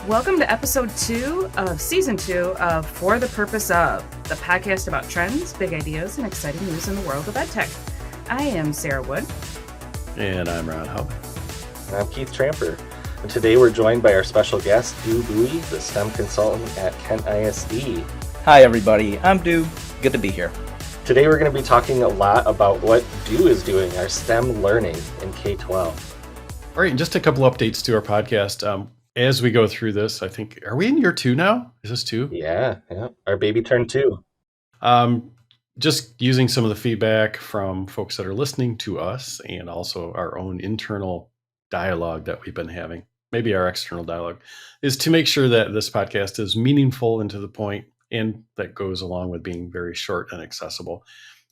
Welcome to episode 2 of season 2 of For the Purpose of, the podcast about trends, big ideas, and exciting news in the world of EdTech. I am Sarah Wood. And I'm Ron Houtman. And I'm Keith Tramper. And today we're joined by our special guest, dubui, the STEM consultant at Kent ISD. Hi everybody, I'm Du. Good to be here. Today we're going to be talking a lot about what Du is doing, our STEM learning in K-12. All right, and just a couple updates to our podcast. As we go through this, I think, are we in year 2 now? Is this 2? Yeah. Our baby turned 2. Just using some of the feedback from folks that are listening to us and also our own internal dialogue that we've been having, maybe our external dialogue, is to make sure that this podcast is meaningful and to the point, and that goes along with being very short and accessible.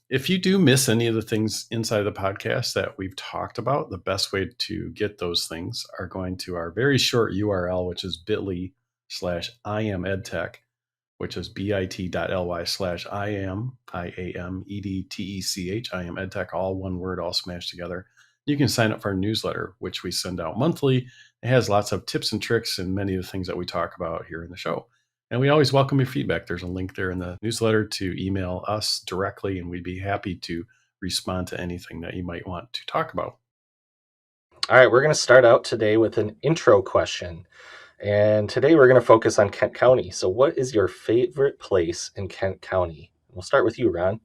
If you do miss any of the things inside the podcast that we've talked about, the best way to get those things are going to our very short URL, which is bit.ly/IamEdTech, which is bit.ly/IamEdTech, IamEdTech, all one word, all smashed together. You can sign up for our newsletter, which we send out monthly. It has lots of tips and tricks and many of the things that we talk about here in the show. And we always welcome your feedback. There's a link there in the newsletter to email us directly, and we'd be happy to respond to anything that you might want to talk about. All right, we're going to start out today with an intro question. And today we're going to focus on Kent County. So what is your favorite place in Kent County? We'll start with you, Ron.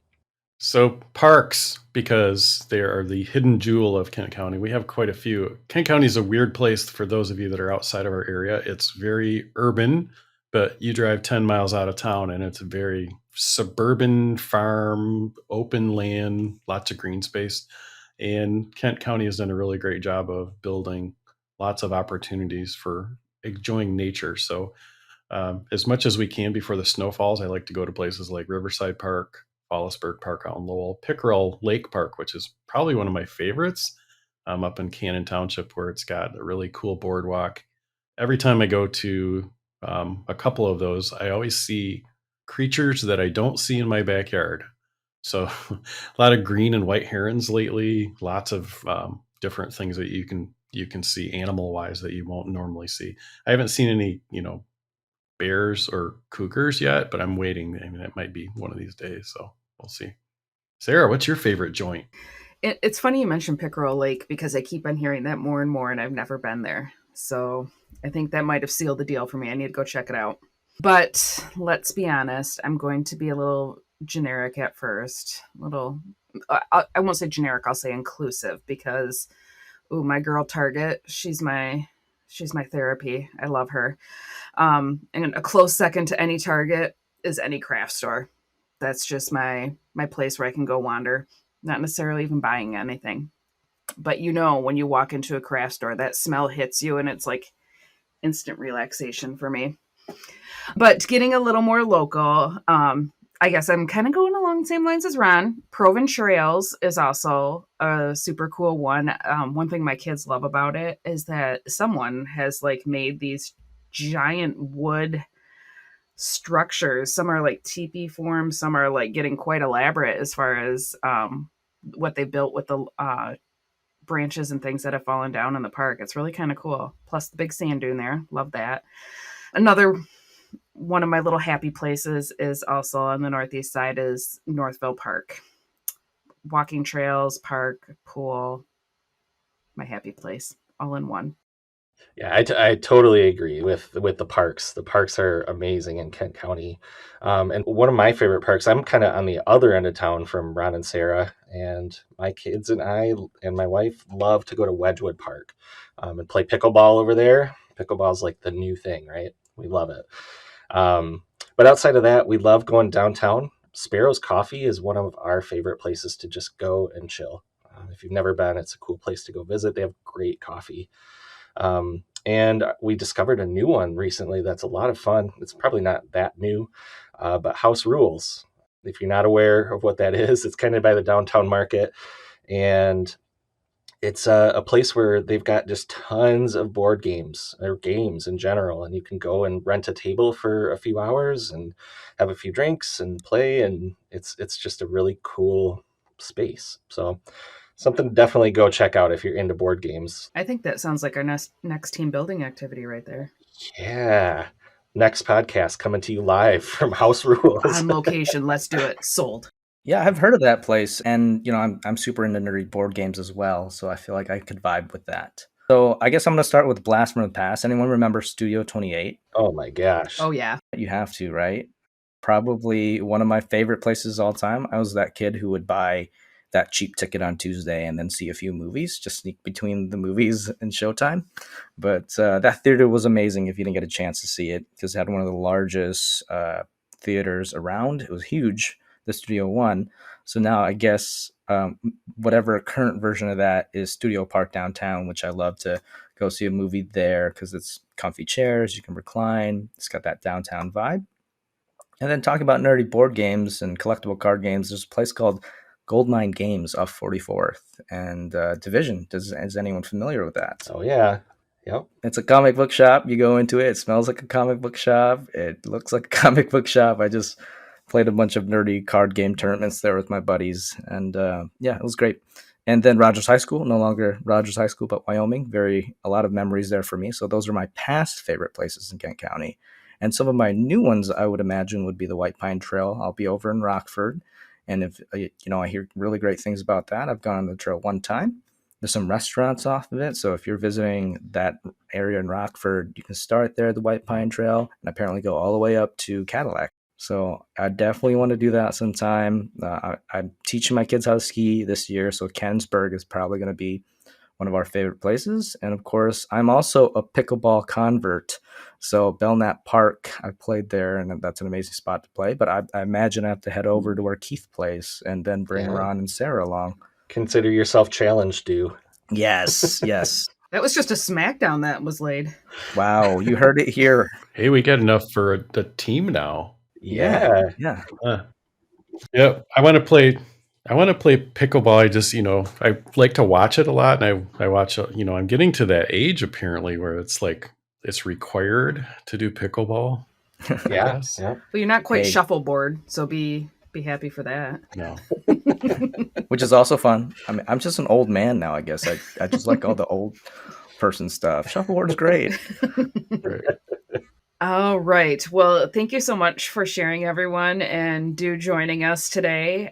So parks, because they are the hidden jewel of Kent County. We have quite a few. Kent County is a weird place for those of you that are outside of our area. It's very urban, but you drive 10 miles out of town and it's a very suburban farm, open land, lots of green space. And Kent County has done a really great job of building lots of opportunities for enjoying nature. So as much as we can before the snow falls, I like to go to places like Riverside Park, Fallasburg Park out in Lowell, Pickerel Lake Park, which is probably one of my favorites, up in Cannon Township, where it's got a really cool boardwalk. Every time I go to a couple of those, I always see creatures that I don't see in my backyard. So a lot of green and white herons lately, lots of different things that you can see animal wise that you won't normally see. I haven't seen any, bears or cougars yet, but I'm waiting. I mean, it might be one of these days, so we'll see. Sarah, what's your favorite joint? It's funny you mentioned Pickerel Lake because I keep on hearing that more and more, and I've never been there. So I think that might have sealed the deal for me. I need to go check it out. But let's be honest, I'm going to be a little generic at first. I won't say generic, I'll say inclusive, because my girl Target, she's my therapy. I love her. And a close second to any Target is any craft store. That's just my place where I can go wander, not necessarily even buying anything. But when you walk into a craft store, that smell hits you and it's like instant relaxation for me. But getting a little more local, I guess I'm kind of going along the same lines as Ron. Provin Trails is also a super cool one. One thing my kids love about it is that someone has made these giant wood structures. Some are like teepee form. Some are getting quite elaborate as far as what they built with the branches and things that have fallen down in the park. It's really kind of cool. Plus the big sand dune there. Love that. Another one of my little happy places is also on the northeast side is Northville Park. Walking trails, park, pool, my happy place, all in one. Yeah, I totally agree with the parks. The parks are amazing in Kent County. And one of my favorite parks, I'm kind of on the other end of town from Ron and Sarah, and my kids and I and my wife love to go to Wedgewood Park and play pickleball over there. Pickleball is like the new thing, right? We love it. But outside of that, we love going downtown. Sparrows Coffee is one of our favorite places to just go and chill. If you've never been, it's a cool place to go visit. They have great coffee. And we discovered a new one recently that's a lot of fun. It's probably not that new, but House Rules. If you're not aware of what that is, it's kind of by the downtown market. And it's a place where they've got just tons of board games or games in general. And you can go and rent a table for a few hours and have a few drinks and play. And it's just a really cool space. So something to definitely go check out if you're into board games. I think that sounds like our next team building activity right there. Yeah. Next podcast coming to you live from House Rules. On location. Let's do it. Sold. Yeah, I've heard of that place, and I'm super into nerdy board games as well, so I feel like I could vibe with that. So I guess I'm going to start with Blast from the Past. Anyone remember Studio 28? Oh my gosh. Oh, yeah. You have to, right? Probably one of my favorite places of all time. I was that kid who would buy that cheap ticket on Tuesday and then see a few movies, just sneak between the movies and showtime. But that theater was amazing if you didn't get a chance to see it, because it had one of the largest theaters around. It was huge, the Studio One. So now I guess whatever current version of that is Studio Park downtown, which I love to go see a movie there because it's comfy chairs, you can recline, it's got that downtown vibe. And then talking about nerdy board games and collectible card games, there's a place called Goldmine Games off 44th and Division. Is anyone familiar with that? Oh yeah. Yep. It's a comic book shop. You go into it, it smells like a comic book shop. It looks like a comic book shop. I just played a bunch of nerdy card game tournaments there with my buddies. And yeah, it was great. And then Rogers High School, no longer Rogers High School, but Wyoming. A lot of memories there for me. So those are my past favorite places in Kent County. And some of my new ones, I would imagine, would be the White Pine Trail. I'll be over in Rockford. And if I hear really great things about that. I've gone on the trail one time. There's some restaurants off of it. So if you're visiting that area in Rockford, you can start there at the White Pine Trail and apparently go all the way up to Cadillac. So I definitely want to do that sometime. I'm teaching my kids how to ski this year. So Kensburg is probably going to be one of our favorite places. And of course, I'm also a pickleball convert. So Belknap Park, I played there, and that's an amazing spot to play. But I imagine I have to head over to where Keith plays and then bring Ron and Sarah along. Consider yourself challenged, Do. Yes, yes. That was just a smackdown that was laid. Wow, you heard it here. Hey, we got enough for the team now. Yeah. Yeah, I want to play pickleball. I just, I like to watch it a lot, and I watch, I'm getting to that age apparently where it's like it's required to do pickleball. Yeah. Well, you're not quite shuffleboard, so be happy for that. No. Which is also fun. I mean, I'm just an old man now, I guess. I just like all the old person stuff. Shuffleboard is great. Right. All right. Well, thank you so much for sharing, everyone, and Do joining us today.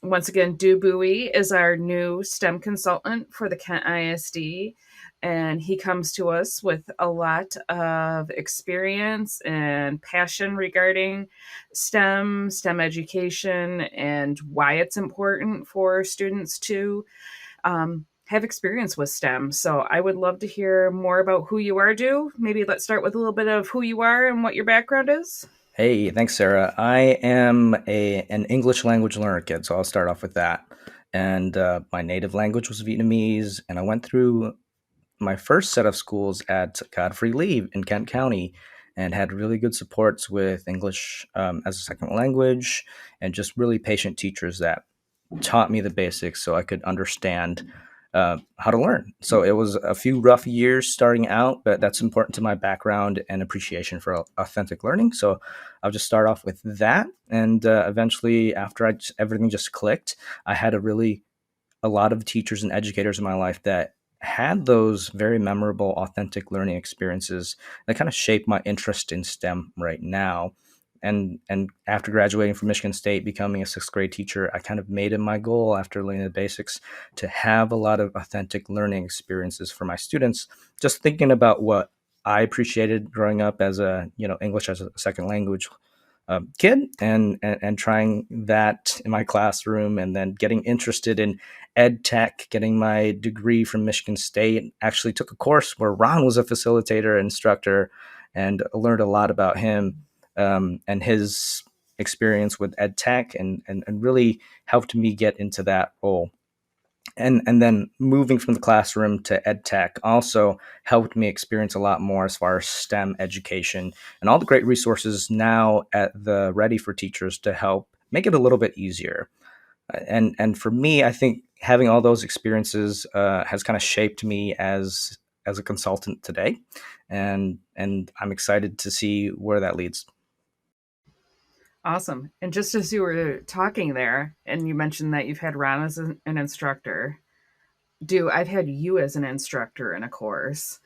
Once again, Dubui is our new STEM consultant for the Kent ISD, and he comes to us with a lot of experience and passion regarding STEM education, and why it's important for students to have experience with STEM. So I would love to hear more about who you are, Do. Maybe let's start with a little bit of who you are and what your background is. Hey, thanks, Sarah. I am an English language learner kid, so I'll start off with that. And my native language was Vietnamese, and I went through my first set of schools at Godfrey Lee in Kent County and had really good supports with English as a second language and just really patient teachers that taught me the basics so I could understand how to learn. So it was a few rough years starting out, but that's important to my background and appreciation for authentic learning. So I'll just start off with that. And eventually, after everything just clicked, I had a lot of teachers and educators in my life that had those very memorable, authentic learning experiences that kind of shaped my interest in STEM right now. And after graduating from Michigan State, becoming a sixth grade teacher, I kind of made it my goal after learning the basics to have a lot of authentic learning experiences for my students. Just thinking about what I appreciated growing up as English as a second language kid, and trying that in my classroom, and then getting interested in EdTech, getting my degree from Michigan State. Actually took a course where Ron was a facilitator instructor, and learned a lot about him. And his experience with EdTech and really helped me get into that role. And then moving from the classroom to EdTech also helped me experience a lot more as far as STEM education and all the great resources now at the ready for teachers to help make it a little bit easier. And for me, I think having all those experiences has kind of shaped me as a consultant today. And I'm excited to see where that leads. Awesome. And just as you were talking there, and you mentioned that you've had Ron as an instructor, I've had you as an instructor in a course.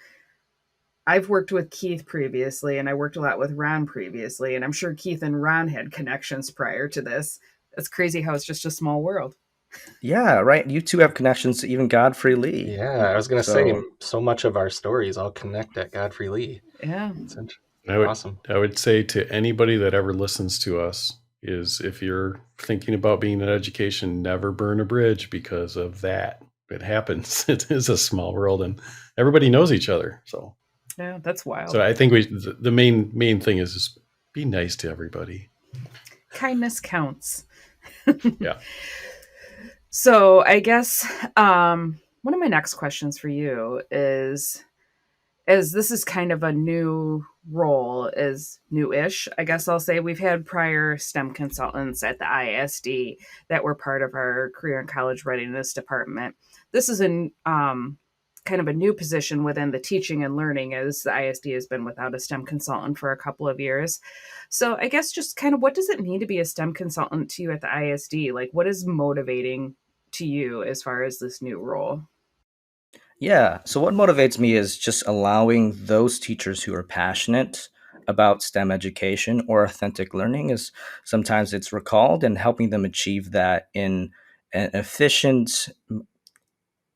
I've worked with Keith previously, and I worked a lot with Ron previously, and I'm sure Keith and Ron had connections prior to this. It's crazy how it's just a small world. Yeah, right. You two have connections to even Godfrey Lee. Yeah, I was going to say, So so much of our stories all connect at Godfrey Lee. Yeah. It's awesome. I would say to anybody that ever listens to us is, if you're thinking about being in education, never burn a bridge because of that. It happens. It is a small world and everybody knows each other. So Yeah, that's wild. I think the main thing is just be nice to everybody. Kindness counts. Yeah. So I guess one of my next questions for you is, as this is kind of a new role, is new-ish, I guess I'll say. We've had prior STEM consultants at the ISD that were part of our career and college readiness department. This is kind of a new position within the teaching and learning, as the ISD has been without a STEM consultant for a couple of years. So I guess just kind of, what does it mean to be a STEM consultant to you at the ISD? Like, what is motivating to you as far as this new role? yeah, so what motivates me is just allowing those teachers who are passionate about STEM education or authentic learning, is sometimes it's recalled, and helping them achieve that in an efficient,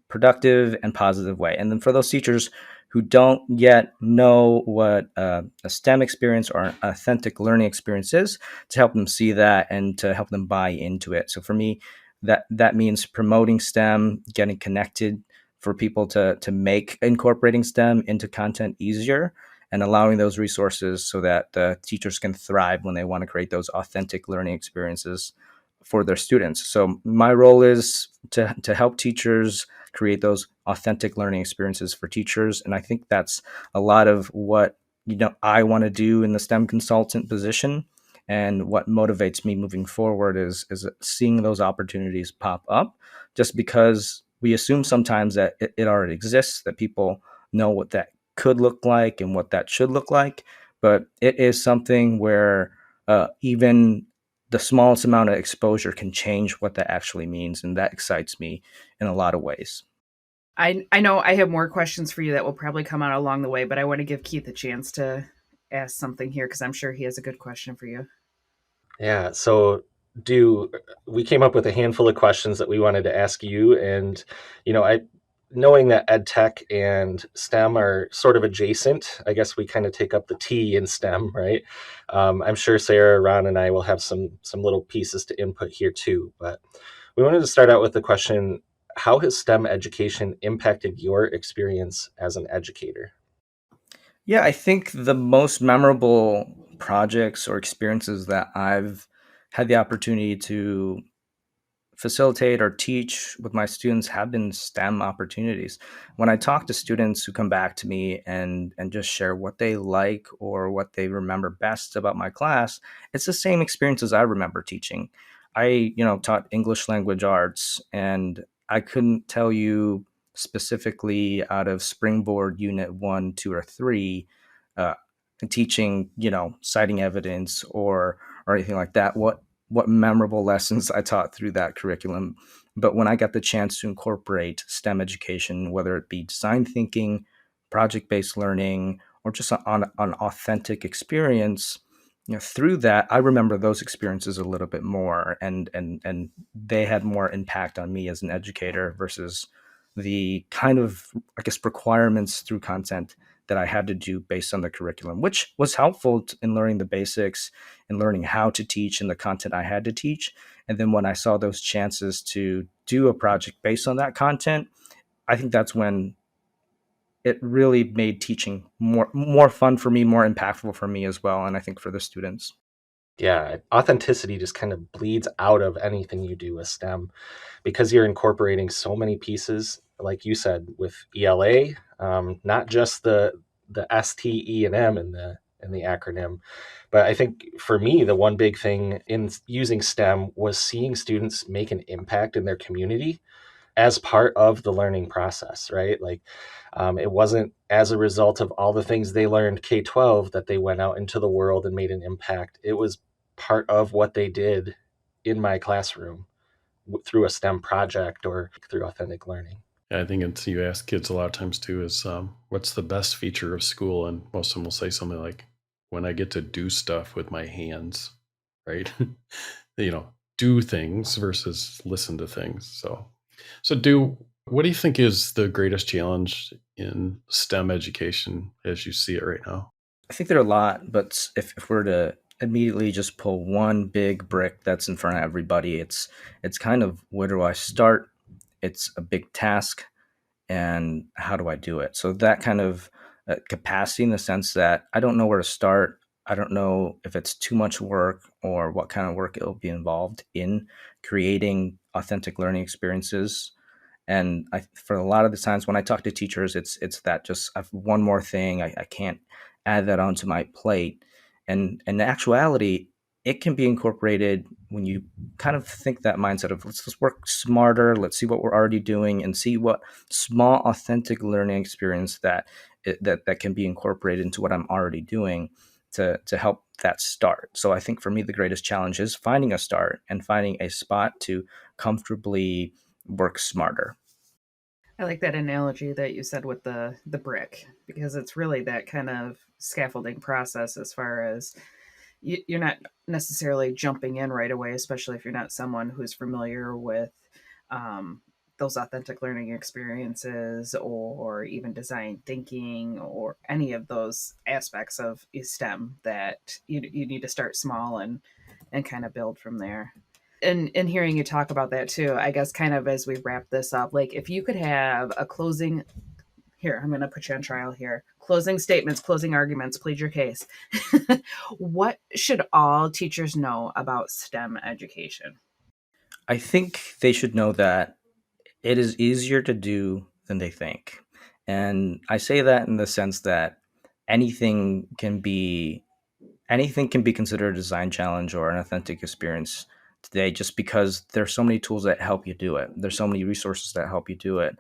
productive, and positive way. And then for those teachers who don't yet know what a STEM experience or an authentic learning experience is, to help them see that and to help them buy into it. So for me, that means promoting STEM, getting connected for people to make incorporating STEM into content easier, and allowing those resources so that the teachers can thrive when they want to create those authentic learning experiences for their students. So my role is to help teachers create those authentic learning experiences for teachers. And I think that's a lot of what I want to do in the STEM consultant position. And what motivates me moving forward is seeing those opportunities pop up, just because we assume sometimes that it already exists, that people know what that could look like and what that should look like. But it is something where even the smallest amount of exposure can change what that actually means. And that excites me in a lot of ways. I know I have more questions for you that will probably come out along the way, but I want to give Keith a chance to ask something here, because I'm sure he has a good question for you. Yeah, so we came up with a handful of questions that we wanted to ask you, and I knowing that EdTech and STEM are sort of adjacent, I guess we kind of take up the T in STEM, right? I'm sure Sarah, Ron, and I will have some little pieces to input here too, but we wanted to start out with the question: how has STEM education impacted your experience as an educator? Yeah, I think the most memorable projects or experiences that I've had the opportunity to facilitate or teach with my students have been STEM opportunities. When I talk to students who come back to me and just share what they like or what they remember best about my class, it's the same experiences I remember teaching. I, taught English language arts, and I couldn't tell you specifically out of Springboard Unit 1, 2, or 3, uh, teaching, citing evidence or anything like that, what memorable lessons I taught through that curriculum. But when I got the chance to incorporate STEM education, whether it be design thinking, project-based learning, or just on an authentic experience, through that, I remember those experiences a little bit more, and they had more impact on me as an educator versus the kind of, I guess, requirements through content that I had to do based on the curriculum, which was helpful in learning the basics and learning how to teach and the content I had to teach. And then when I saw those chances to do a project based on that content, I think that's when it really made teaching more fun for me, more impactful for me as well, and I think for the students. Yeah, authenticity just kind of bleeds out of anything you do with STEM, because you're incorporating so many pieces, like you said, with ELA, not just the S, T, E, and M in the acronym. But I think for me, the one big thing in using STEM was seeing students make an impact in their community as part of the learning process, right? Like, it wasn't as a result of all the things they learned K-12 that they went out into the world and made an impact. It was part of what they did in my classroom through a STEM project or through authentic learning. I think it's, you ask kids a lot of times too, is what's the best feature of school? And most of them will say something like, when I get to do stuff with my hands, right? Do things versus listen to things. So what do you think is the greatest challenge in STEM education as you see it right now? I think there are a lot, but if we're to immediately just pull one big brick that's in front of everybody, it's kind of, where do I start? It's a big task, and how do I do it? So that kind of capacity, in the sense that I don't know where to start. I don't know if it's too much work or what kind of work it will be involved in creating authentic learning experiences. And for a lot of the times when I talk to teachers, it's that just I've one more thing. I can't add that onto my plate. And in actuality, it can be incorporated when you kind of think that mindset of, let's work smarter. Let's see what we're already doing and see what small, authentic learning experience that can be incorporated into what I'm already doing to help that start. So I think for me, the greatest challenge is finding a start and finding a spot to comfortably work smarter. I like that analogy that you said with the brick, because it's really that kind of scaffolding process, as far as you're not necessarily jumping in right away, especially if you're not someone who's familiar with those authentic learning experiences, or even design thinking, or any of those aspects of STEM, that you need to start small and kind of build from there. And hearing you talk about that too, I guess kind of as we wrap this up, like if you could have a closing, here, I'm going to put you on trial here. Closing statements, closing arguments, plead your case. What should all teachers know about STEM education? I think they should know that it is easier to do than they think. And I say that in the sense that anything can be considered a design challenge or an authentic experience today, just because there's so many tools that help you do it. There's so many resources that help you do it.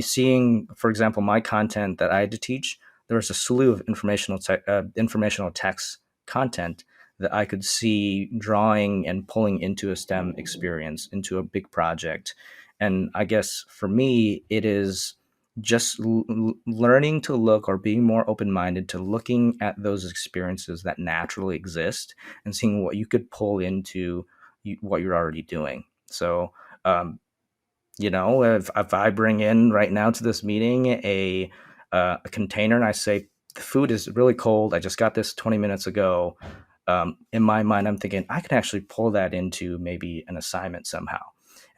Seeing, for example, my content that I had to teach, there was a slew of informational text content that I could see drawing and pulling into a STEM experience, into a big project. And I guess for me, it is just learning to look, or being more open-minded to looking at those experiences that naturally exist and seeing what you could pull into what you're already doing. So, if I bring in right now to this meeting a container and I say, the food is really cold, I just got this 20 minutes ago. In my mind, I'm thinking I can actually pull that into maybe an assignment somehow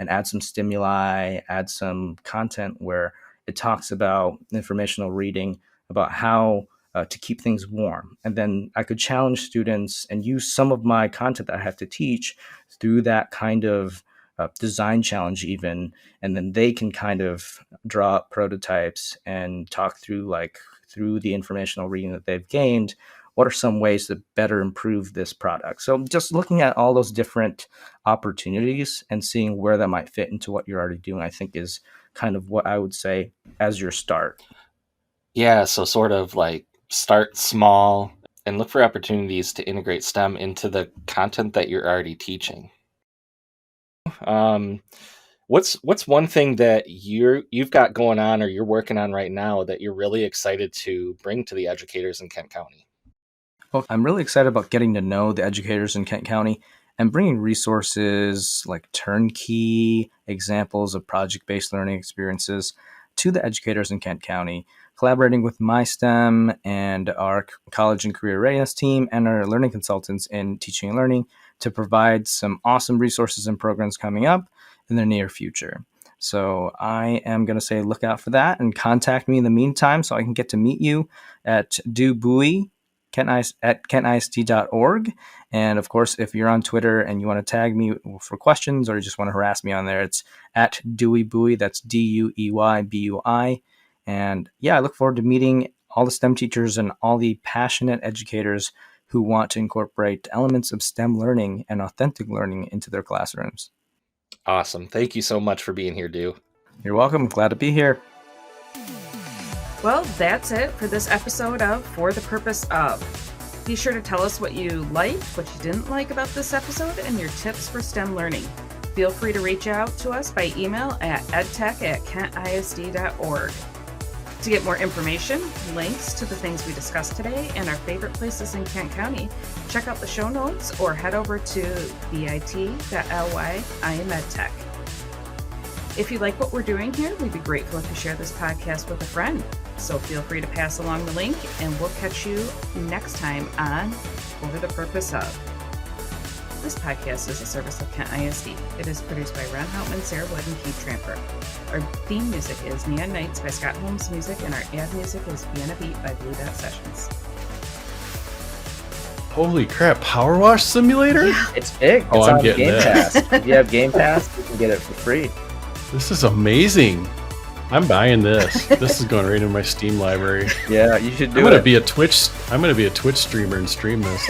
and add some stimuli, add some content where it talks about informational reading, about how to keep things warm. And then I could challenge students and use some of my content that I have to teach through that kind of design challenge even. And then they can kind of draw up prototypes and talk through the informational reading that they've gained. What are some ways to better improve this product? So just looking at all those different opportunities and seeing where that might fit into what you're already doing, I think is kind of what I would say as your start. Yeah, so sort of like start small and look for opportunities to integrate STEM into the content that you're already teaching. What's one thing that you've got going on or you're working on right now that you're really excited to bring to the educators in Kent County? Well, I'm really excited about getting to know the educators in Kent County and bringing resources like turnkey examples of project-based learning experiences to the educators in Kent County, collaborating with my STEM and our college and career readiness team and our learning consultants in teaching and learning to provide some awesome resources and programs coming up in the near future. So I am going to say look out for that and contact me in the meantime so I can get to meet you at dubui at kentisd.org. And of course, if you're on Twitter and you want to tag me for questions or you just want to harass me on there, it's at dueybui. That's DUEYBUI. And yeah, I look forward to meeting all the STEM teachers and all the passionate educators who want to incorporate elements of STEM learning and authentic learning into their classrooms. Awesome. Thank you so much for being here, Du. You're welcome. Glad to be here. Well, that's it for this episode of For the Purpose Of. Be sure to tell us what you liked, what you didn't like about this episode, and your tips for STEM learning. Feel free to reach out to us by email at edtech@kentisd.org. To get more information, links to the things we discussed today, and our favorite places in Kent County, check out the show notes or head over to bit.ly/IamEdTech. If you like what we're doing here, we'd be grateful if you share this podcast with a friend. So feel free to pass along the link, and we'll catch you next time on Over the Purpose of. This podcast is a service of Kent ISD. It is produced by Ron Houtman, Sarah Wood, and Keith Tramper. Our theme music is Neon Nights by Scott Holmes Music, and our ad music is Vienna Beat by Blue Dot Sessions. Holy crap, Powerwash Simulator? Yeah. It's big. Oh, It's I'm on getting Game that. Pass. If you have Game Pass, you can get it for free. This is amazing. I'm buying this. This is going right into my Steam library. Yeah, you should do I'm gonna it. be a Twitch streamer and stream this.